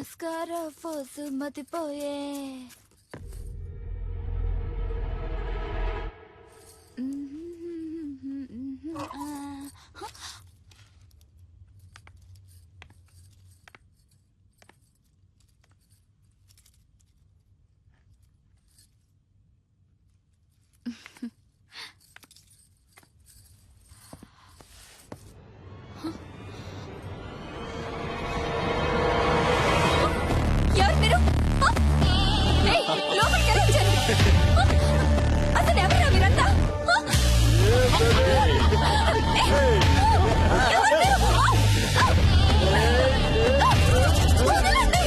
Mascara ఫోసు మతిపోయే ఎవరు మీరు? ఏయ్, లోపలికి ఎలా వచ్చారు? అసలు ఎవరు మీరంతా? ఎవరు మీరు? వదలండి.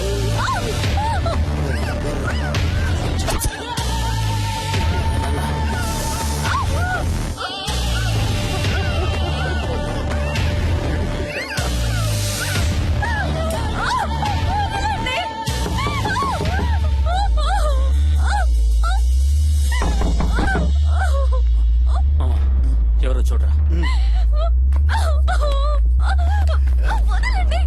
ఎవరో చూడరా. వదలండి.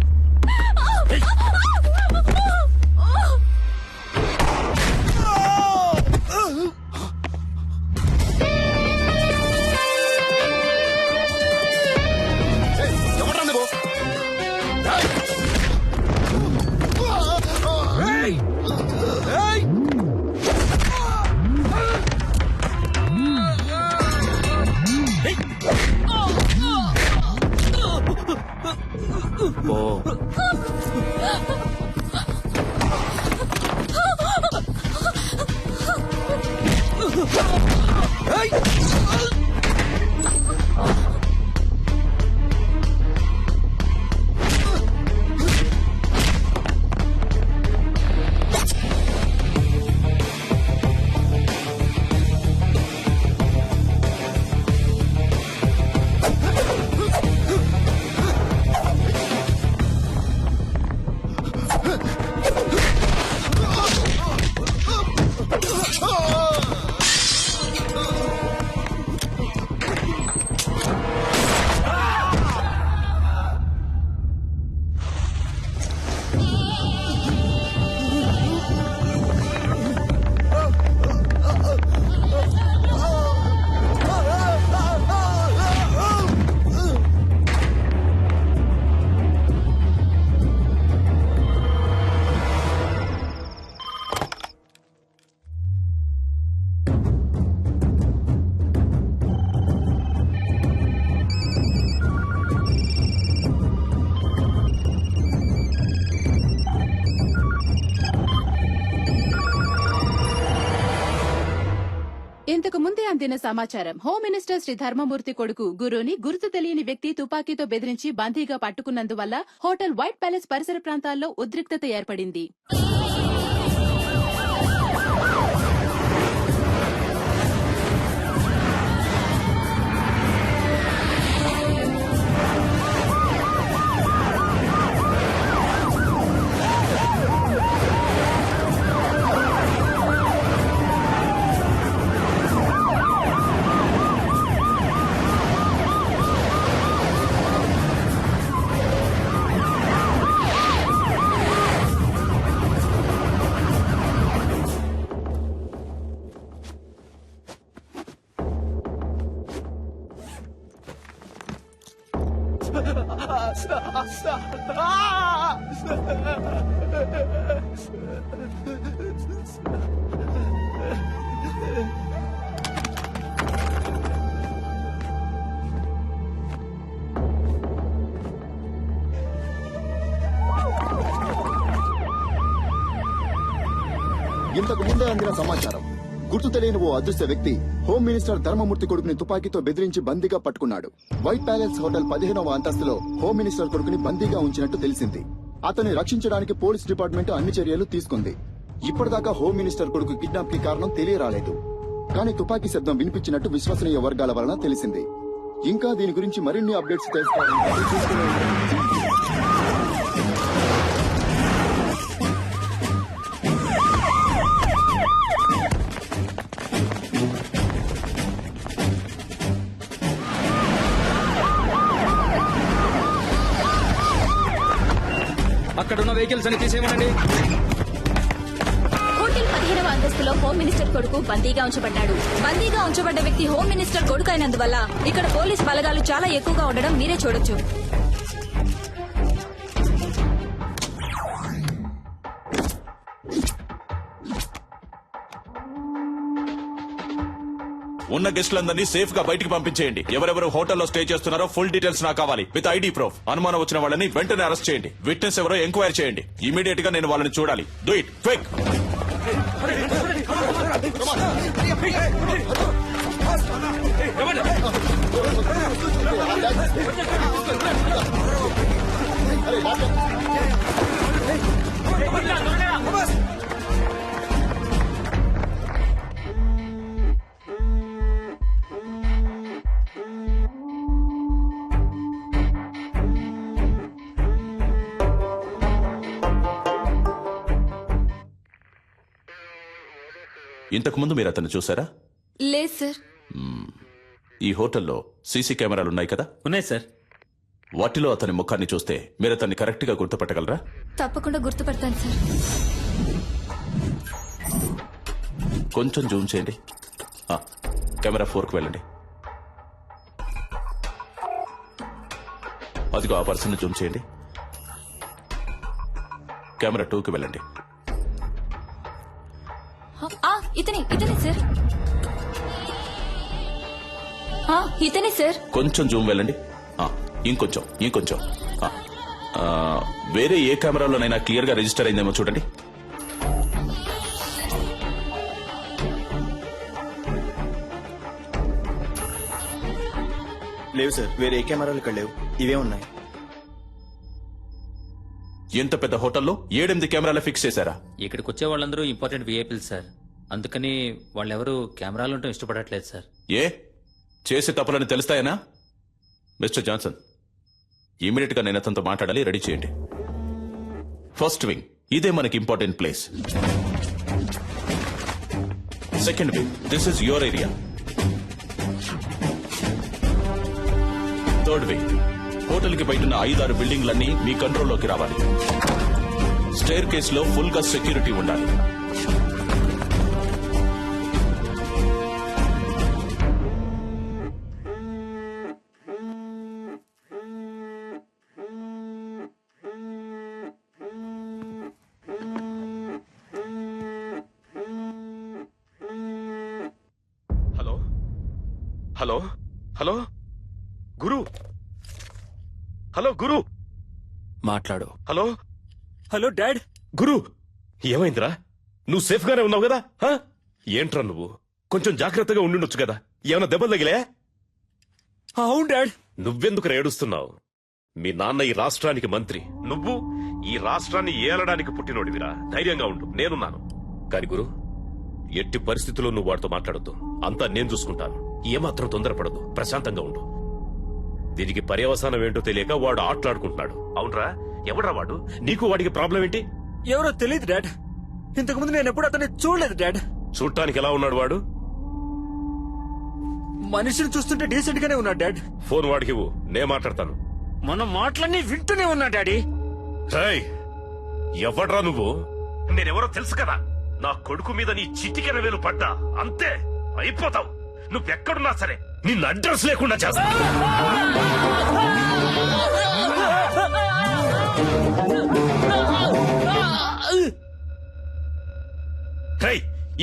ఇంతకు ముందే అందిన సమాచారం. హోమ్ మినిస్టర్ శ్రీ ధర్మమూర్తి కొడుకు గురుని గుర్తు తెలియని వ్యక్తి తుపాకీతో బెదిరించి బందీగా పట్టుకున్నందువల్ల హోటల్ వైట్ ప్యాలెస్ పరిసర ప్రాంతాల్లో ఉద్రిక్తత ఏర్పడింది. ఇంతకు ముందే అందిన సమాచారం. గుర్తు తెలియని ఓ అదృశ్య వ్యక్తి హోమ్ మినిస్టర్ ధర్మమూర్తి కొడుకుని తుపాకీతో బెదిరించి బందీగా పట్టుకున్నాడు. వైట్ ప్యాలెస్ హోటల్ 15వ అంతస్తులో హోమ్ మినిస్టర్ కొడుకుని బందీగా ఉంచినట్టు తెలిసింది. అతన్ని రక్షించడానికి పోలీస్ డిపార్ట్మెంట్ అన్ని చర్యలు తీసుకుంది. ఇప్పటిదాకా హోమ్ మినిస్టర్ కొడుకు కిడ్నాప్ కి కారణం తెలియరాలేదు. కానీ తుపాకీ శబ్దం వినిపించినట్టు విశ్వసనీయ వర్గాల వలన తెలిసింది. ఇంకా దీని గురించి మరిన్ని అప్డేట్స్ తెలుసుకోవాలంటే చూస్తూనే ఉండండి. అక్కడున్న వెహికల్స్ అని తీసేయమనండి. హోటల్ 15వ అంతస్తులో హోమ్ మినిస్టర్ కొడుకు బందీగా ఉంచబడ్డాడు. బందీగా ఉంచబడ్డ వ్యక్తి హోమ్ మినిస్టర్ కొడుకు అయినందువల్ల ఇక్కడ పోలీస్ బలగాలు చాలా ఎక్కువగా ఉండడం మీరే చూడొచ్చు. ఉన్న గెస్టులందరినీ సేఫ్ గా బయటికి పంపించేయండి. ఎవరెవరు హోటల్లో స్టే చేస్తున్నారో ఫుల్ డీటెయిల్స్ నాకు కావాలి విత్ ఐడి ప్రూఫ్. అనుమానం వచ్చిన వాళ్ళని వెంటనే అరెస్ట్ చేయండి. విట్నెస్ ఎవరో ఎంక్వైరీ చేయండి. ఇమీడియట్ గా నేను వాళ్ళని చూడాలి. Do it quick. ఇంతకు ముందు మీరు అతన్ని చూసారా? లేదు సార్. ఈ హోటల్లో సీసీ కెమెరాలు ఉన్నాయి కదా? ఉన్నాయి సార్. వాటిలో అతని ముఖాన్ని చూస్తే మీరు అతన్ని కరెక్ట్ గా గుర్తుపట్టగలరా? తప్పకుండా గుర్తుపడతాను సార్. కొంచెం జూమ్ చేయండి. కెమెరా 4కు వెళ్ళండి. అదిగో ఆ పర్సన్ జూమ్ చేయండి. కెమెరా 2కి వెళ్ళండి. ఇతనే సార్. ఇతనే సార్. కొంచెం జూమ్ వెళ్ళండి. ఇంకొంచెం ఇంకొంచెం. వేరే ఏ కెమెరాలోనైనా క్లియర్ గా రిజిస్టర్ అయిందేమో చూడండి. లేవు సార్, వేరే ఏ కెమెరాలు ఇక్కడ లేవు. ఇవే ఉన్నాయి. ఎంత పెద్ద హోటల్లో 7-8 కెమెరాలు ఫిక్స్ చేశారా? ఇక్కడికి వచ్చే వాళ్ళందరూ ఇంపార్టెంట్ విఐపీలు సార్. అందుకని వాళ్ళెవరూ కెమెరాలు ఉండటం ఇష్టపడట్లేదు సార్. ఏ చేసే తప్పులని తెలుస్తాయనా? మిస్టర్ జాన్సన్, ఇమీడియట్ గా నేను అతనితో మాట్లాడాలి. రెడీ చేయండి. ఫస్ట్ వింగ్, ఇదే మనకి important place. Second wing, this is your area. Third wing, hotel కి బయట ఉన్న 5-6 బిల్డింగ్లన్నీ మీ కంట్రోల్లోకి రావాలి. స్టైర్ కేసులో ఫుల్ గా సెక్యూరిటీ ఉండాలి. హలో హలో హలో గురు, హలో గురు, మాట్లాడు. Hello hello dad. గురు, ఏమైందిరా? నువ్వు సేఫ్ గానే ఉన్నావు కదా? ఏంట్రా నువ్వు? కొంచెం జాగ్రత్తగా ఉండుండొచ్చు కదా. ఏమైనా దెబ్బలు తగిలే? అవును డాడ్. నువ్వెందుకు ఏడుస్తున్నావు? మీ నాన్న ఈ రాష్ట్రానికి మంత్రి, నువ్వు ఈ రాష్ట్రాన్ని ఏలడానికి పుట్టినోడివిరా. ధైర్యంగా ఉండు, నేనున్నాను. కాని గురు, ఎట్టి పరిస్థితుల్లో నువ్వు వాడితో మాట్లాడొద్దు. అంతా నేను చూసుకుంటాను. ఏమాత్రం తొందరపడదు, ప్రశాంతంగా ఉండు. దీనికి పర్యవసానం ఏంటో తెలియక వాడు ఆటలాడుకుంటున్నాడు. అవునరా? ఎవడ్రా వాడు? నీకు వాడికి ప్రాబ్లం ఏంటి? ఎవరో తెలియదు డాడ్. ఇంతకుముందు నేను ఎప్పుడు అతన్ని చూడలేదు డాడ్. చూడటానికి ఎలా ఉన్నాడు వాడు? మనిషిని చూస్తుంటే డీసెంట్ గానే ఉన్నాడు డాడ్. ఫోన్ వాడికి ఇవ్వు, నే మాట్లాడతాను. మన మాటలన్నీ వింటూనే ఉన్నా డాడీ. ఎవడ్రా నువ్వు? నేనెవరో తెలుసు కదా. నా కొడుకు మీద నీ చిటికెన వేలు పడ్డా అంతే, అయిపోతావు. నువ్వెక్కడున్నా సరే నిన్ను అడ్రస్ లేకుండా చేస్తా.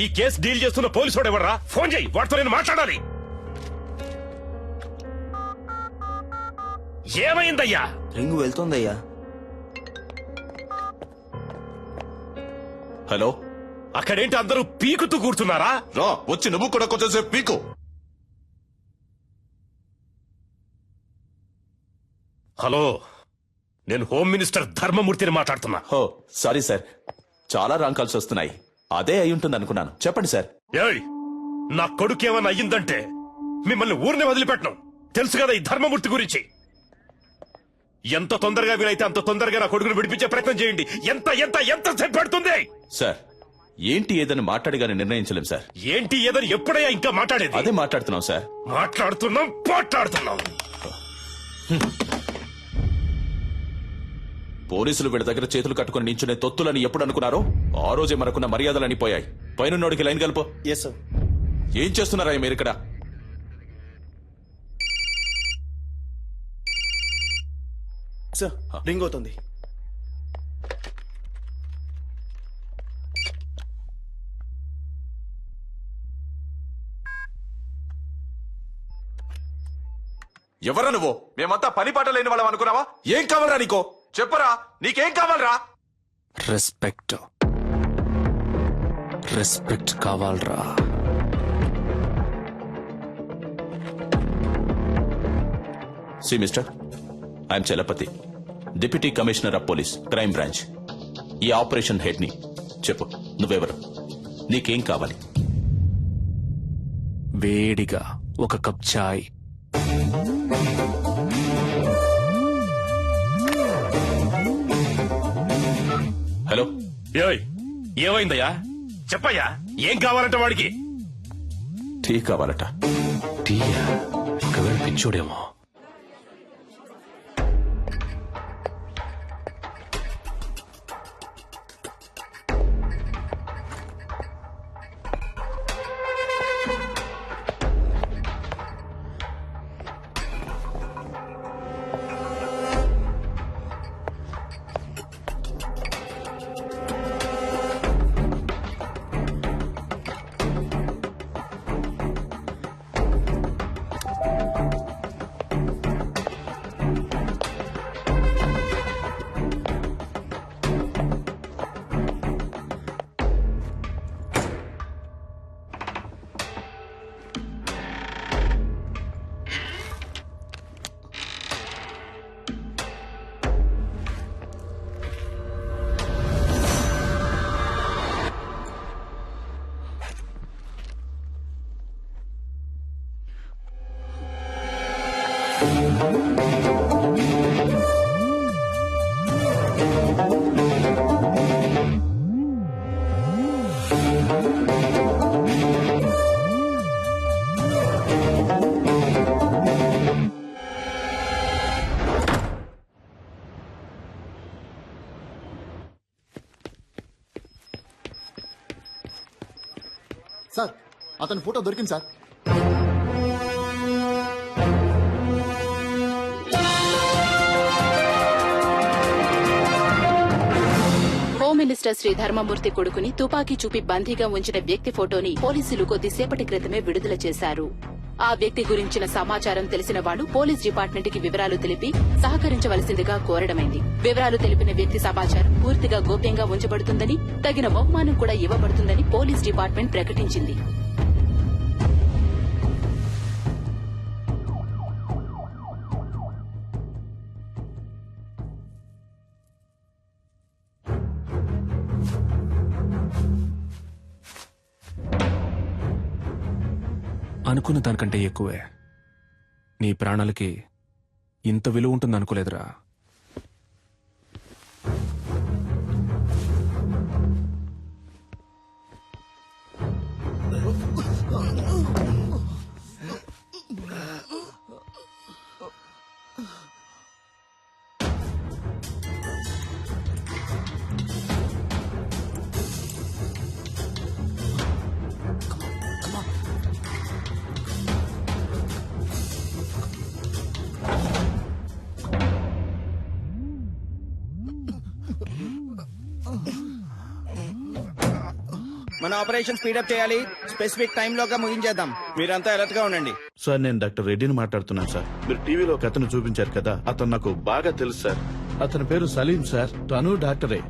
ఈ కేసు డీల్ చేస్తున్న పోలీసు ఎవరా? ఫోన్ చేయి, వాడితో నేను మాట్లాడాలి. ఏమైందయ్యా? రింగు వెళ్తోందయ్యా. హలో, అక్కడేంటి అందరూ పీకుతూ కూర్చున్నారా? రా, వచ్చి నువ్వు కూడా కొంచెంసేపు పీకు. హలో, నేను హోమ్ మినిస్టర్ ధర్మమూర్తిని మాట్లాడుతున్నా. హో, సారీ సార్, చాలా రాంగ్ కాల్స్ వస్తున్నాయి. అదే అయి ఉంటుంది అనుకున్నాను. చెప్పండి సార్. ఏయ్, నా కొడుకేమన్నా అయ్యిందంటే మిమ్మల్ని ఊరిని వదిలిపెట్టను. తెలుసు కదా ఈ ధర్మమూర్తి గురించి. ఎంత తొందరగా వీలైతే అంత తొందరగా నా కొడుకును విడిపించే ప్రయత్నం చేయండి. ఎంత ఎంత ఎంత సేపు పడుతుంది? సార్, ఏంటి ఏదని మాట్లాడిగానే నిర్ణయించలేం సార్. ఏంటి ఏదని ఎప్పుడయ్యా ఇంకా మాట్లాడేది? అదే మాట్లాడుతున్నాం సార్. మాట్లాడుతున్నాం. పోలీసులు వీళ్ళ దగ్గర చేతులు కట్టుకుని నించునే తొత్తులని ఎప్పుడు అనుకున్నారో ఆ రోజే మనకున్న మర్యాదలని పోయాయి. పైనున్నోడికి లైన్ కలుపు. Yes sir. ఏం చేస్తున్నారా మీరు ఇక్కడ? సార్ రింగ్ అవుతుంది. ఎవరా నువ్వు? మేమంతా పని పాట లేని వాళ్ళం అనుకున్నావా? ఏం కావాలరా నీకో? చెప్పరా, నీకేం కావాలరా? రెస్పెక్ట్ రెస్పెక్ట్ కావాలరా. See mister, I'm Chalapathi, deputy commissioner of police, crime branch. ఈ ఆపరేషన్ హెడ్ ని. చెప్పు, నువ్వెవరు? నీకేం కావాలి? వేడిగా ఒక కప్ చాయ్. హలో, ఏమైందయ్యా? చెప్పయ్యా, ఏం కావాలంట వాడికి? టీ కావాలట. టీయా? ఒకవేళ పిచ్చోడేమో. సార్, అతని ఫోటో దొరికింది సార్. హోమ్ మినిస్టర్ శ్రీ ధర్మమూర్తి కొడుకుని తుపాకీ చూపి బందీగా ఉంచిన వ్యక్తి ఫోటోని పోలీసులు కొద్దిసేపటి క్రితమే విడుదల చేశారు. ఆ వ్యక్తి గురించిన సమాచారం తెలిసిన వాళ్లు పోలీస్ డిపార్ట్మెంట్ కి వివరాలు తెలిపి సహకరించవలసిందిగా కోరడమైంది. వివరాలు తెలిపిన వ్యక్తి సమాచారం పూర్తిగా గోప్యంగా ఉంచబడుతుందని, తగిన బహుమానం కూడా ఇవ్వబడుతుందని పోలీస్ డిపార్ట్మెంట్ ప్రకటించింది. అనుకున్న దానికంటే ఎక్కువే. నీ ప్రాణాలకి ఇంత విలువ ఉంటుంది అనుకోలేదురా. మన ఆపరేషన్ స్పీడప్ చేయాలి. స్పెసిఫిక్ టైం లోగా ముగించేద్దాం. మీరంతా అలర్ట్ గా ఉండండి. సార్, నేను డాక్టర్ రెడ్డిని మాట్లాడుతున్నాను సార్. మీరు టీవీలో ఒక అతను చూపించారు కదా, అతను నాకు బాగా తెలుసు సార్. అతని పేరు సలీం సార్. తను డాక్టరే.